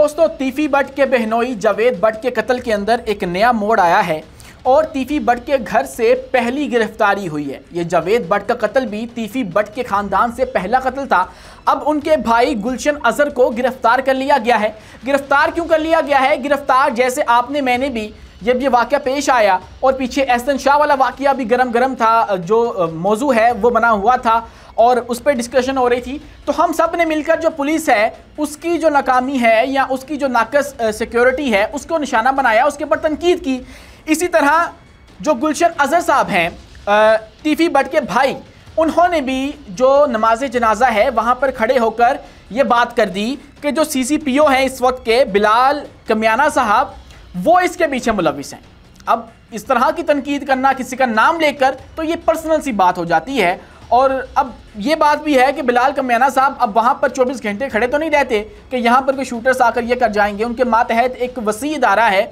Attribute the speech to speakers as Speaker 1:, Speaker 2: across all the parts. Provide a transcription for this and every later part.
Speaker 1: दोस्तों, तीफी बट के बहनोई जावेद बट के कत्ल के अंदर एक नया मोड़ आया है और तीफी बट के घर से पहली गिरफ्तारी हुई है। ये जावेद बट का कत्ल भी तीफी बट के खानदान से पहला कत्ल था। अब उनके भाई गुलशन अजहर को गिरफ्तार कर लिया गया है। गिरफ्तार क्यों कर लिया गया है? गिरफ्तार जैसे आपने मैंने भी जब ये वाक़या पेश आया और पीछे एहसन शाह वाला वाक़या भी गरम था, जो मौजू है वो बना हुआ था और उस पर डिस्कशन हो रही थी, तो हम सब ने मिलकर जो पुलिस है उसकी जो नाकामी है या उसकी जो नाकस सिक्योरिटी है उसको निशाना बनाया, उसके ऊपर तनकीद की। इसी तरह जो गुलशन अजहर साहब हैं तीफी बट के भाई, उन्होंने भी जो नमाज जनाजा है वहाँ पर खड़े होकर ये बात कर दी कि जो CCPO हैं इस वक्त के बिलाल कमियाना साहब, वो इसके पीछे मुलविस हैं। अब इस तरह की तनकीद करना किसी का नाम लेकर तो ये पर्सनल सी बात हो जाती है। और अब ये बात भी है कि बिलाल कमियाना साहब अब वहाँ पर 24 घंटे खड़े तो नहीं रहते कि यहाँ पर कोई शूटर्स आकर ये कर जाएंगे। उनके मातहत एक वसी इदारा है,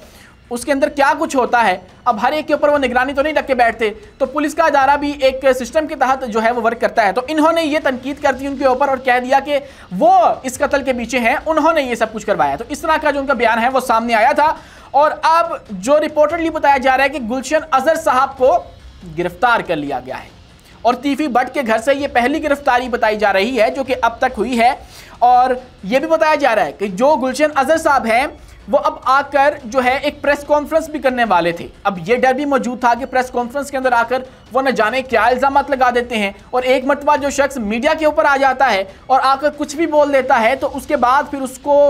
Speaker 1: उसके अंदर क्या कुछ होता है, अब हर एक के ऊपर वो निगरानी तो नहीं रख के बैठते। तो पुलिस का इदारा भी एक सिस्टम के तहत जो है वो वर्क करता है। तो इन्होंने ये तनकीद कर दी उनके ऊपर और कह दिया कि वो इस कत्ल के पीछे हैं, उन्होंने ये सब कुछ करवाया। तो इस तरह का जो उनका बयान है वो सामने आया था और अब जो रिपोर्टडली बताया जा रहा है कि गुलशन अजहर साहब को गिरफ्तार कर लिया गया है और तीफी बट के घर से ये पहली गिरफ्तारी बताई जा रही है जो कि अब तक हुई है। और ये भी बताया जा रहा है कि जो गुलशन अजहर साहब हैं वो अब आकर जो है एक प्रेस कॉन्फ्रेंस भी करने वाले थे। अब ये डर भी मौजूद था कि प्रेस कॉन्फ्रेंस के अंदर आकर वो न जाने क्या इल्जामात लगा देते हैं और एक मरतबा जो शख्स मीडिया के ऊपर आ जाता है और आकर कुछ भी बोल देता है तो उसके बाद फिर उसको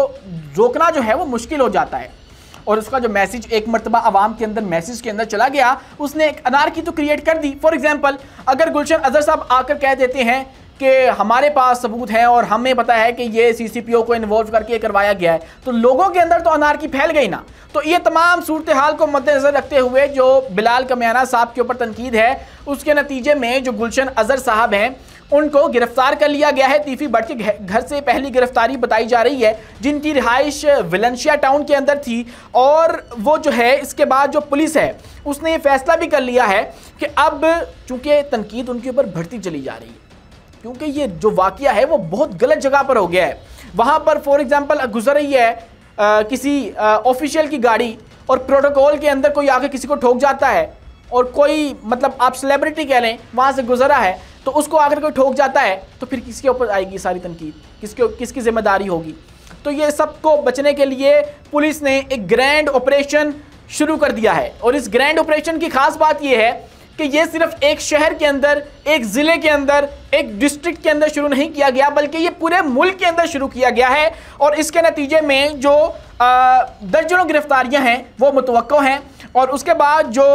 Speaker 1: रोकना जो है वो मुश्किल हो जाता है। और उसका जो मैसेज एक मरतबा आवाम के अंदर मैसेज के अंदर चला गया, उसने एक अनारकी तो क्रिएट कर दी। फॉर एग्जांपल, अगर गुलशन अजहर साहब आकर कह देते हैं कि हमारे पास सबूत हैं और हमें पता है कि ये CCPO को इन्वॉल्व करके करवाया गया है, तो लोगों के अंदर तो अनारकी फैल गई ना। तो ये तमाम सूरत हाल को मद्देनजर रखते हुए जो बिलाल कमियाना साहब के ऊपर तनकीद है, उसके नतीजे में जो गुलशन अजहर साहब हैं उनको गिरफ्तार कर लिया गया है। तीफी बट के घर से पहली गिरफ्तारी बताई जा रही है, जिनकी रिहाइश वेलेंशिया टाउन के अंदर थी। और वो जो है इसके बाद जो पुलिस है उसने ये फैसला भी कर लिया है कि अब चूंकि तनकीद उनके ऊपर बढ़ती चली जा रही है, क्योंकि ये जो वाकया है वो बहुत गलत जगह पर हो गया है। वहाँ पर फॉर एग्जाम्पल गुजर रही है किसी ऑफिशियल की गाड़ी और प्रोटोकॉल के अंदर कोई आके किसी को ठोक जाता है और कोई मतलब आप सेलिब्रिटी कह लें वहाँ से गुजरा है तो उसको आकर कोई ठोक जाता है, तो फिर किसके ऊपर आएगी सारी तनकीद, किसकी जिम्मेदारी होगी? तो ये सबको बचने के लिए पुलिस ने एक ग्रैंड ऑपरेशन शुरू कर दिया है। और इस ग्रैंड ऑपरेशन की खास बात यह है कि ये सिर्फ एक शहर के अंदर, एक ज़िले के अंदर, एक डिस्ट्रिक्ट के अंदर शुरू नहीं किया गया, बल्कि ये पूरे मुल्क के अंदर शुरू किया गया है। और इसके नतीजे में जो दर्जनों गिरफ्तारियां हैं वो मुतवक्को हैं। और उसके बाद जो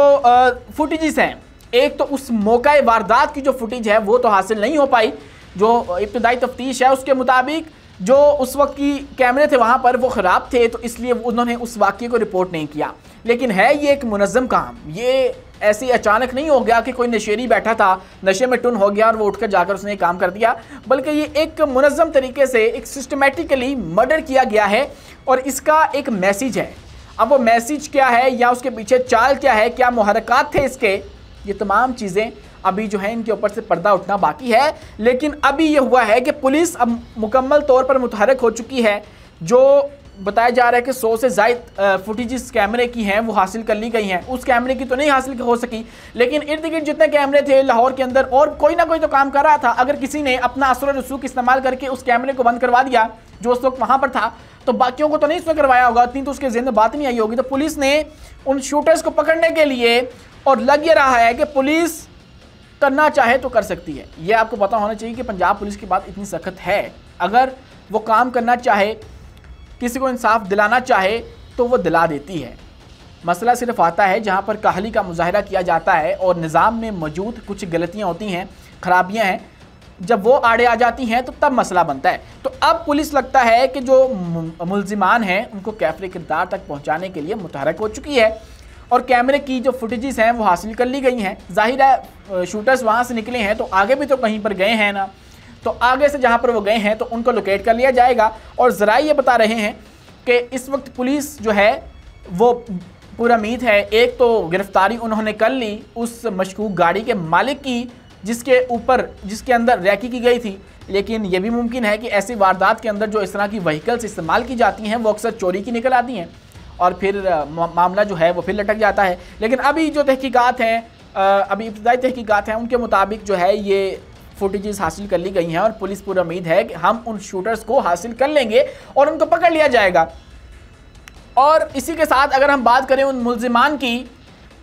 Speaker 1: फुटेजेस हैं, एक तो उस मौका वारदात की जो फुटेज है वो तो हासिल नहीं हो पाई। जो इब्तदाई तफ्तीश है उसके मुताबिक जो उस वक्त की कैमरे थे वहाँ पर वो ख़राब थे, तो इसलिए उन्होंने उस वाक़ये को रिपोर्ट नहीं किया। लेकिन है ये एक मुनज़्ज़म काम, ये ऐसे अचानक नहीं हो गया कि कोई नशेरी बैठा था, नशे में टुन हो गया और वो उठकर जाकर उसने काम कर दिया, बल्कि ये एक मुनज़्ज़म तरीके से एक सिस्टमेटिकली मर्डर किया गया है और इसका एक मैसेज है। अब वो मैसेज क्या है या उसके पीछे चाल क्या है, क्या मुहरकात थे इसके, ये तमाम चीज़ें अभी जो है इनके ऊपर से पर्दा उठना बाकी है। लेकिन अभी ये हुआ है कि पुलिस अब मुकम्मल तौर पर मुतहरक हो चुकी है। जो बताया जा रहा है कि 100 से ज़ायद फुटेजेस कैमरे की हैं वो हासिल कर ली गई हैं। उस कैमरे की तो नहीं हासिल हो सकी, लेकिन इर्द गिर्द जितने कैमरे थे लाहौर के अंदर और कोई ना कोई तो काम कर रहा था। अगर किसी ने अपना असर रसूख इस्तेमाल करके उस कैमरे को बंद करवा दिया जो उस वक्त वहाँ पर था, तो बाकियों को तो नहीं उसने करवाया होगा, इतनी तो उसके ज़हन में बात नहीं आई होगी। तो पुलिस ने उन शूटर्स को पकड़ने के लिए, और लग ये रहा है कि पुलिस करना चाहे तो कर सकती है। ये आपको पता होना चाहिए कि पंजाब पुलिस की बात इतनी सख्त है, अगर वो काम करना चाहे, किसी को इंसाफ दिलाना चाहे तो वो दिला देती है। मसला सिर्फ आता है जहाँ पर काहली का मुजाहरा किया जाता है और निज़ाम में मौजूद कुछ गलतियाँ होती हैं, खराबियाँ हैं, जब वो आड़े आ जाती हैं तो तब मसला बनता है। तो अब पुलिस लगता है कि जो मुल्ज़िमान हैं उनको कैफ़रे किरदार तक पहुँचाने के लिए मुतहरक हो चुकी है और कैमरे की जो फुटेजेस हैं वो हासिल कर ली गई हैं। जाहिर है शूटर्स वहाँ से निकले हैं तो आगे भी तो कहीं पर गए हैं ना, तो आगे से जहाँ पर वो गए हैं तो उनको लोकेट कर लिया जाएगा। और ज़रा ये बता रहे हैं कि इस वक्त पुलिस जो है वो पूरा उम्मीद है, एक तो गिरफ्तारी उन्होंने कर ली उस मशकूक गाड़ी के मालिक की जिसके अंदर रैकी की गई थी, लेकिन ये भी मुमकिन है कि ऐसी वारदात के अंदर जो इस तरह की व्हीकल्स इस्तेमाल की जाती हैं वो अक्सर चोरी की निकल आती हैं और फिर मामला जो है वो फिर लटक जाता है। लेकिन अभी जो तहकीकात हैं, अभी इब्तदाई तहकीकात हैं, उनके मुताबिक जो है ये फुटेजेस हासिल कर ली गई हैं और पुलिस पूरी उम्मीद है कि हम उन शूटर्स को हासिल कर लेंगे और उनको पकड़ लिया जाएगा। और इसी के साथ अगर हम बात करें उन मुल्जिमान की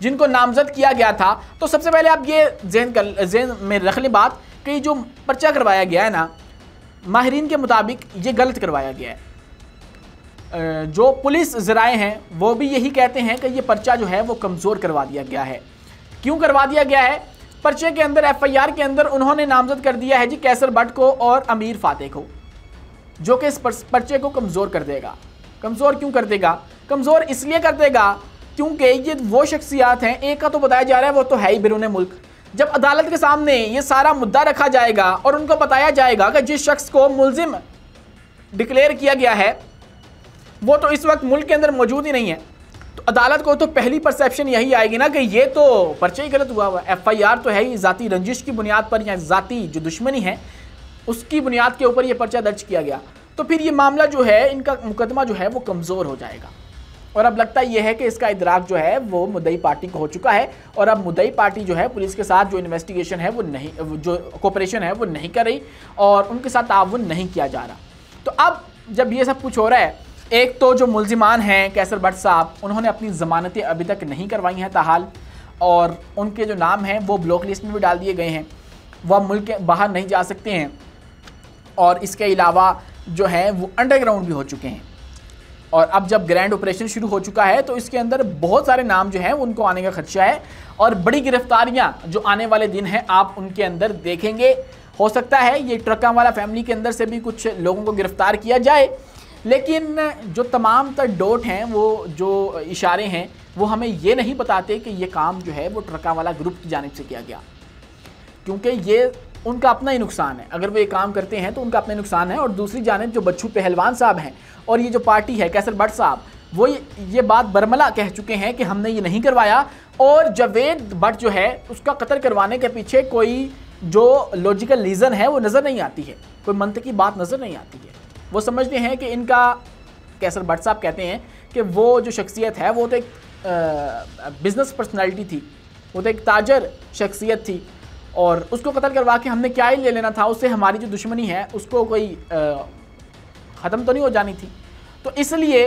Speaker 1: जिनको नामजद किया गया था, तो सबसे पहले आप ये ज़हन में रख लें बात कि जो पर्चा करवाया गया है ना, माहिरीन के मुताबिक ये गलत करवाया गया है। जो पुलिस ज़राए हैं वो भी यही कहते हैं कि ये पर्चा जो है वो कमज़ोर करवा दिया गया है। क्यों करवा दिया गया है? पर्चे के अंदर, FIR के अंदर उन्होंने नामजद कर दिया है जी कैसर बट को और अमीर फातेह को, जो कि इस पर्चे को कमज़ोर कर देगा। कमज़ोर क्यों कर देगा? कमज़ोर इसलिए कर देगा क्योंकि ये वो शख्सियात हैं, एक का तो बताया जा रहा है वो तो है ही बिरून मुल्क। जब अदालत के सामने ये सारा मुद्दा रखा जाएगा और उनको बताया जाएगा कि जिस शख्स को मुल्जिम डिक्लेयर किया गया है वो तो इस वक्त मुल्क के अंदर मौजूद ही नहीं है, तो अदालत को तो पहली परसेप्शन यही आएगी ना कि ये तो पर्चा ही गलत हुआ है। FIR तो है ही ज़ाती रंजिश की बुनियाद पर या ज़ाती जो दुश्मनी है उसकी बुनियाद के ऊपर ये पर्चा दर्ज किया गया, तो फिर ये मामला जो है, इनका मुकदमा जो है वो कमज़ोर हो जाएगा। और अब लगता यह है कि इसका इदराक जो है वो मुद्दई पार्टी को हो चुका है और अब मुद्दई पार्टी जो है पुलिस के साथ जो इन्वेस्टिगेशन है वो नहीं, जो कोऑपरेशन है वो नहीं कर रही और उनके साथ ताउन नहीं किया जा रहा। तो अब जब ये सब कुछ हो रहा है, एक तो जो मुल्जिमान हैं कैसर बट साहब, उन्होंने अपनी ज़मानतें अभी तक नहीं करवाई हैं ताहाल, और उनके जो नाम हैं वो ब्लॉक लिस्ट में भी डाल दिए गए हैं, वह मुल्क के बाहर नहीं जा सकते हैं। और इसके अलावा जो है वो अंडरग्राउंड भी हो चुके हैं। और अब जब ग्रैंड ऑपरेशन शुरू हो चुका है तो इसके अंदर बहुत सारे नाम जो हैं उनको आने का खदशा है और बड़ी गिरफ्तारियां जो आने वाले दिन हैं आप उनके अंदर देखेंगे। हो सकता है ये ट्रकां वाला फैमिली के अंदर से भी कुछ लोगों को गिरफ्तार किया जाए, लेकिन जो तमाम तर डोट हैं, वो जो इशारे हैं वो हमें ये नहीं बताते कि ये काम जो है वो ट्रकां वाला ग्रुप की जानिब से किया गया, क्योंकि ये उनका अपना ही नुकसान है। अगर वो ये काम करते हैं तो उनका अपना नुकसान है। और दूसरी जानिब जो बच्चू पहलवान साहब हैं और ये जो पार्टी है कैसर बट साहब, वो ये बात बरमला कह चुके हैं कि हमने ये नहीं करवाया। और जावेद बट जो है उसका कत्ल करवाने के पीछे कोई जो लॉजिकल रीज़न है वो नज़र नहीं आती है, कोई मंतकी बात नज़र नहीं आती है। वो समझते हैं कि इनका, कैसर बट साहब कहते हैं कि वो जो शख्सियत है वो तो एक बिज़नेस पर्सनैलिटी थी, वो तो एक ताजर शख्सियत थी और उसको कत्ल करवा के हमने क्या ही ले लेना था, उससे हमारी जो दुश्मनी है उसको कोई ख़त्म तो नहीं हो जानी थी। तो इसलिए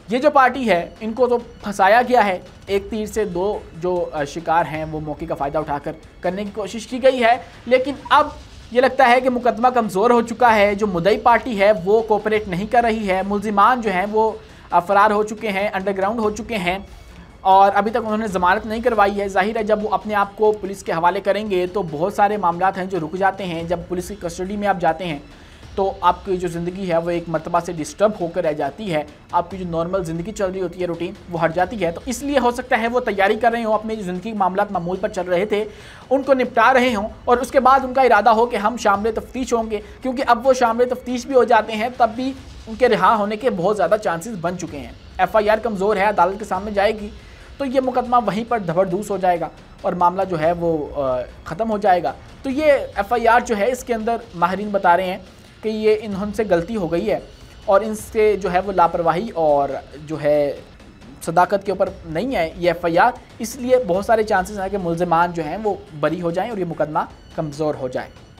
Speaker 1: ये जो पार्टी है इनको तो फंसाया गया है, एक तीर से दो जो शिकार हैं वो मौके का फ़ायदा उठाकर करने की कोशिश की गई है। लेकिन अब ये लगता है कि मुकदमा कमज़ोर हो चुका है, जो मुद्दई पार्टी है वो कोऑपरेट नहीं कर रही है, मुल्जिमान जो हैं वो फ़रार हो चुके हैं, अंडरग्राउंड हो चुके हैं और अभी तक उन्होंने ज़मानत नहीं करवाई है। ज़ाहिर है जब वो अपने आप को पुलिस के हवाले करेंगे तो बहुत सारे मामलात हैं जो रुक जाते हैं। जब पुलिस की कस्टडी में आप जाते हैं तो आपकी जो ज़िंदगी है वो एक मरतबा से डिस्टर्ब होकर रह जाती है, आपकी जो नॉर्मल ज़िंदगी चल रही होती है, रूटीन, वो हट जाती है। तो इसलिए हो सकता है वो तैयारी कर रहे हों, अपने जो ज़िंदगी के मामलात मामूल पर चल रहे थे उनको निपटा रहे हों और उसके बाद उनका इरादा हो कि हम शामिल तफ्तीश होंगे, क्योंकि अब वो शामिल तफ्तीश भी हो जाते हैं तब भी उनके रिहा होने के बहुत ज़्यादा चांसेस बन चुके हैं। FIR कमज़ोर है, अदालत के सामने जाएगी तो ये मुकदमा वहीं पर धबरदूस हो जाएगा और मामला जो है वो ख़त्म हो जाएगा। तो ये FIR जो है इसके अंदर माहिरीन बता रहे हैं कि ये इनसे गलती हो गई है और इनसे जो है वो लापरवाही और जो है सदाकत के ऊपर नहीं है ये FIR, इसलिए बहुत सारे चांसेस हैं कि मुल्ज़िमान जो हैं वो बरी हो जाएं और ये मुकदमा कमज़ोर हो जाए।